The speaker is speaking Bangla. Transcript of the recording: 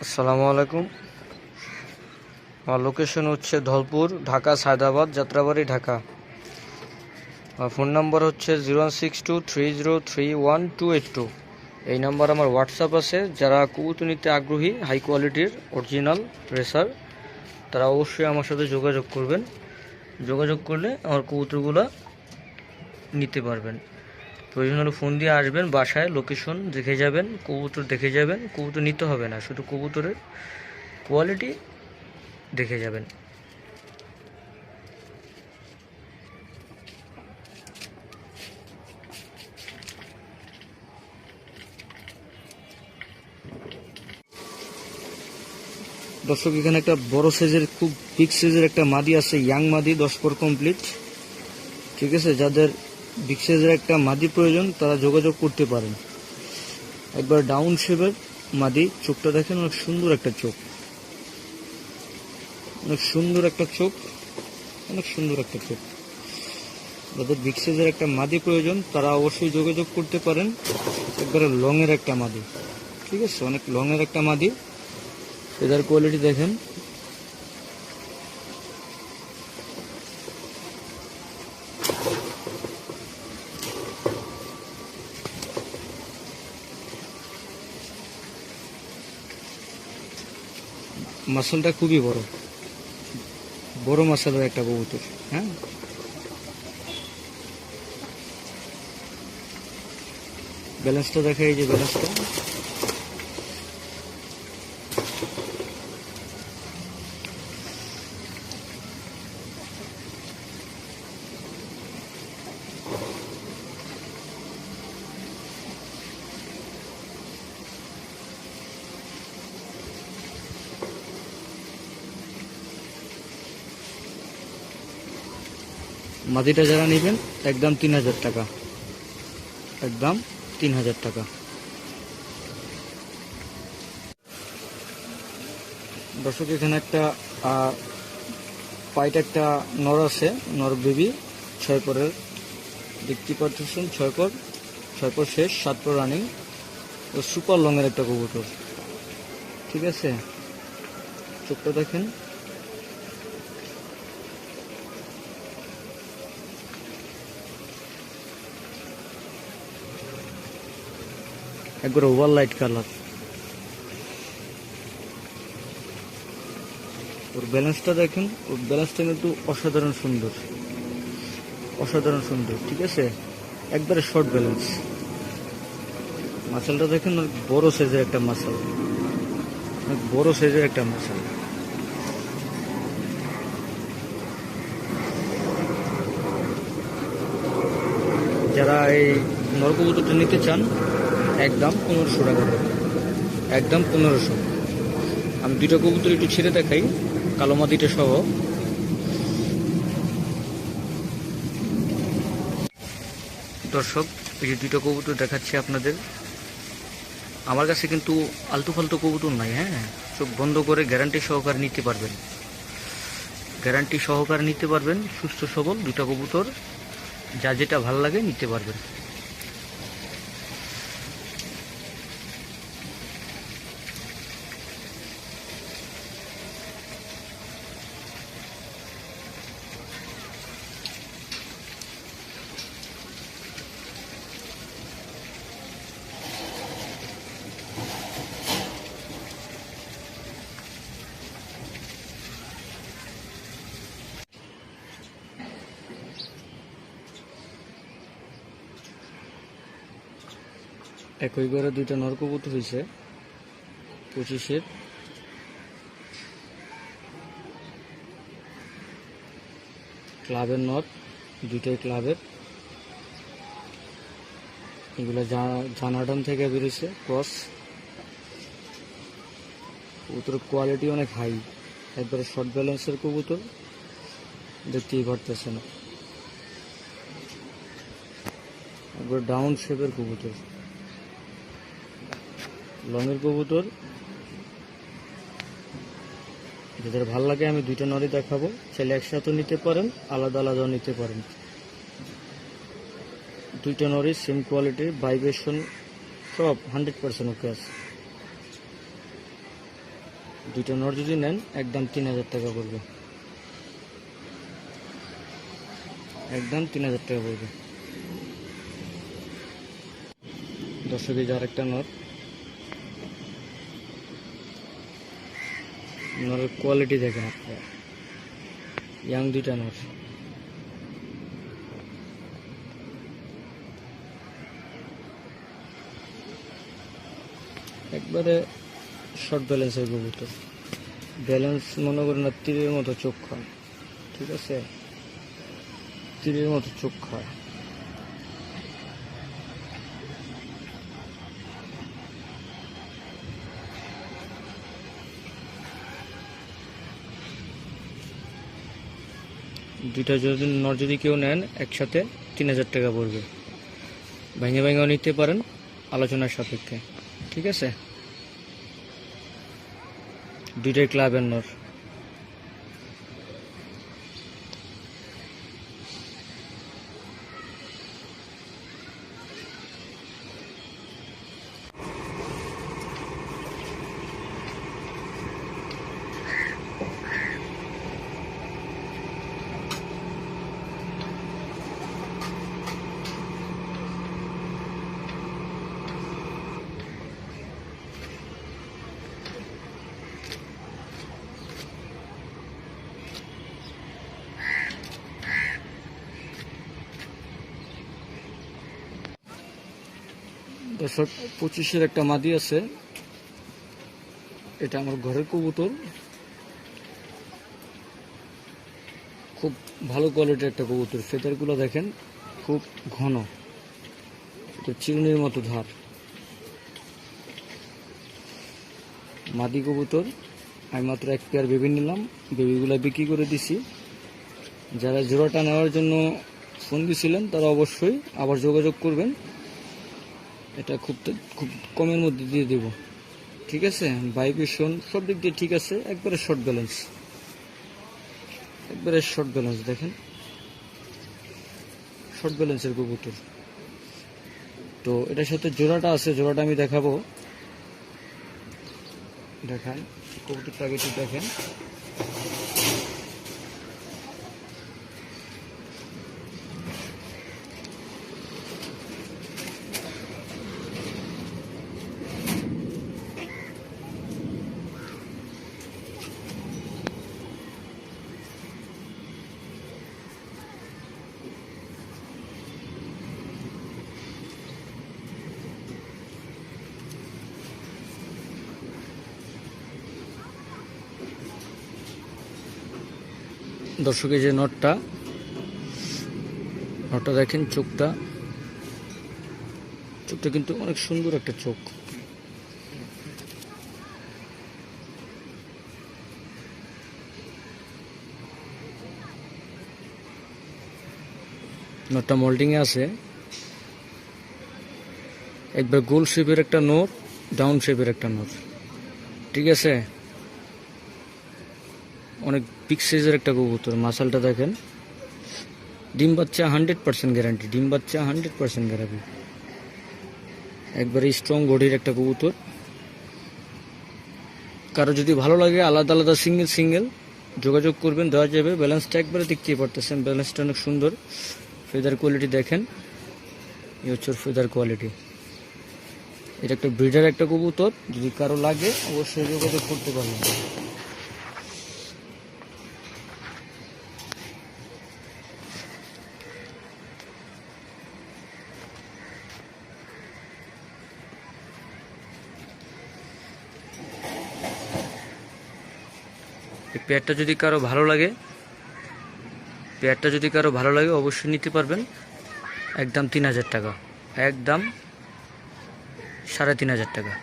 আসসালামু আলাইকুম। আমার লোকেশন হচ্ছে ধলপুর, ঢাকা সায়দাবাদ, যাত্রাবাড়ি, ঢাকা। আর ফোন নাম্বার হচ্ছে 01623031282। এই নাম্বার আমার হোয়াটসঅ্যাপ আছে। যারা কবুতর নিতে আগ্রহী, হাই কোয়ালিটির অরিজিনাল রেসার, তারা অবশ্যই আমার সাথে যোগাযোগ করবেন। যোগাযোগ করলে আমার কবুতরগুলো নিতে পারবেন। প্রয়োজন হলে ফোন দিয়ে আসবেন, বাসায় লোকেশন দেখে যাবেন, কবুতর দেখে যাবেন। কবুতর নিতে হবে না, শুধু কবুতরের কোয়ালিটি দেখে যাবেন। দর্শক, এখানে একটা বড় সাইজের, খুব বিগ সাইজের একটা মাদি আছে, ইয়াং মাদি, 10 পর কমপ্লিট। ঠিক আছে, যাদের বিগ সাইজের একটা মাদি প্রয়োজন তারা যোগাযোগ করতে পারেন। একবার ডাউন শেপের মাদি, চোখটা দেখেন, অনেক সুন্দর একটা চোখ, অনেক সুন্দর একটা চোখ, অনেক সুন্দর একটা চোখ। যাদের বিগ সাইজের একটা মাদি প্রয়োজন তারা অবশ্যই যোগাযোগ করতে পারেন। একবারে লং এর একটা মাদি, ঠিক আছে, অনেক লং এর একটা মাদি। এদের কোয়ালিটি দেখেন। মাসলটা খুবই বড়, বড় মাসলের একটা কবুতর। হ্যাঁ, ব্যালেন্সটা দেখা, এই যে ব্যালেন্সটা। মাদিটা যারা নেবেন একদম 3000 টাকা, একদম 3000 টাকা। দর্শক, এখানে একটা পাইট একটা নর আছে, নর বেবি, 6 পরের, দেখতে পাচ্ছেন, 6 পর শেষ, 7 পর রানিং। সুপার লং এর একটা কবুতর, ঠিক আছে। চোখটা দেখেন, একবার ওভার লাইট কালার। ওর ব্যালেন্সটা দেখেন, ওর ব্যালেন্সটা কিন্তু অসাধারণ সুন্দর, অসাধারণ সুন্দর, ঠিক আছে। একবারে শর্ট ব্যালেন্স। মাসালটা দেখেন, অনেক বড় সাইজের একটা মাসাল, অনেক বড় সাইজের একটা মাসাল। যারা এই নরকবুতরটা নিতে চান, একদম 1500 টাকা, একদম 1500। আমি দুইটা কবুতর একটু ছেড়ে দেখাই, কালো মাদিটা সহ। দর্শক, এই যে দুইটা কবুতর দেখাচ্ছি আপনাদের। আমার কাছে কিন্তু আলতু ফালতু কবুতর নাই। হ্যাঁ, চোখ বন্ধ করে গ্যারান্টি সহকারে নিতে পারবেন, গ্যারান্টি সহকারে নিতে পারবেন। সুস্থ সবল দুইটা কবুতর, যা যেটা ভাল লাগে নিতে পারবেন। একই ঘরে দুইটা নরকবুতর হয়েছে, 25-এর। ক্লাবের নর, দুইটাই ক্লাবের। এগুলো জানাডন থেকে বেরিয়েছে, ক্রস। কবুতরের কোয়ালিটি অনেক হাই, একবারে শর্ট ব্যালেন্সের কবুতর, দেখতেই পারতেছে না। একবার ডাউন শেপের কবুতর, লংয়ের কবুতর। যাদের ভাল লাগে আমি দুইটা নরই দেখাবো, চাইলে একসাথে নিতে পারেন, আলাদা আলাদাও নিতে পারেন। দুইটা নরই সেম কোয়ালিটির, ভাইব্রেশন সব 100% ওকে আছে। দুইটা নর যদি নেন একদম 3000 টাকা পড়বে, একদম 3000 টাকা পড়বে। দর্শক এই যে আরেকটা নর, নরের কোয়ালিটি দেখেন আপনারা, ইয়াং দুইটা নর। একবারে শর্ট ব্যালেন্সের কবুতর, ব্যালেন্স মনে করেন না তীরের মতো চোখ খায়, ঠিক আছে, তীরের মতো চোখ খায়। দুইটা যদি নর যদি কেউ নেন একসাথে 3000 টাকা পড়বে, ভেঙে ভেঙেও নিতে পারেন আলোচনার সাপেক্ষে, ঠিক আছে। দুইটাই ক্লাবের নর। দর্শক 25-এর একটা মাদি আছে, এটা আমার ঘরের কবুতর, খুব ভালো কোয়ালিটির একটা কবুতর। ফেদারগুলো দেখেন খুব ঘন, চিরুনির মতো ধার। মাদি কবুতর, আমি মাত্র এক পেয়ার বেবি নিলাম, বেবিগুলো বিক্রি করে দিছি। যারা জোড়াটা নেওয়ার জন্য ফোন দিছিলেন তারা অবশ্যই আবার যোগাযোগ করবেন, এটা খুব কমের মধ্যে দিয়ে দেব, ঠিক আছে। ভাইব্রেশন সব দিক দিয়ে ঠিক আছে, একবারে শর্ট ব্যালেন্স, একবারে শর্ট ব্যালেন্স। দেখেন শর্ট ব্যালেন্সের কবুতর। তো এটার সাথে জোড়াটা আছে, জোড়াটা আমি দেখাবো, দেখান কবুতরটা আগে একটু দেখেন। দর্শকের যে নটটা দেখেন, চোখটা কিন্তু অনেক সুন্দর একটা চোখ। নটটা মোল্ডিং এ আছে, একবার গোল শেপের একটা নট, ডাউন শেপের একটা নট, ঠিক আছে। অনেক বিগ সাইজের একটা কবুতর। মাসালটা দেখেন, ডিম বাচ্চা 100% গ্যারান্টি, ডিম বাচ্চা 100% গ্যারান্টি, একবারে স্ট্রং বডির একটা কবুতর। কারো যদি ভালো লাগে আলাদা আলাদা সিঙ্গেল যোগাযোগ করবেন, দেওয়া যাবে। ব্যালেন্সটা একবারে দেখতেই পারতেছেন, ব্যালেন্সটা অনেক সুন্দর। ফেদার কোয়ালিটি দেখেন, এই হচ্ছে ফেদার কোয়ালিটি। এটা একটা ব্রিডার একটা কবুতর, যদি কারো লাগে অবশ্যই যোগাযোগ করতে পারবেন। এই পেয়ারটা যদি কারো ভালো লাগে অবশ্যই নিতে পারবেন, একদম 3000 টাকা, একদম 3500 টাকা।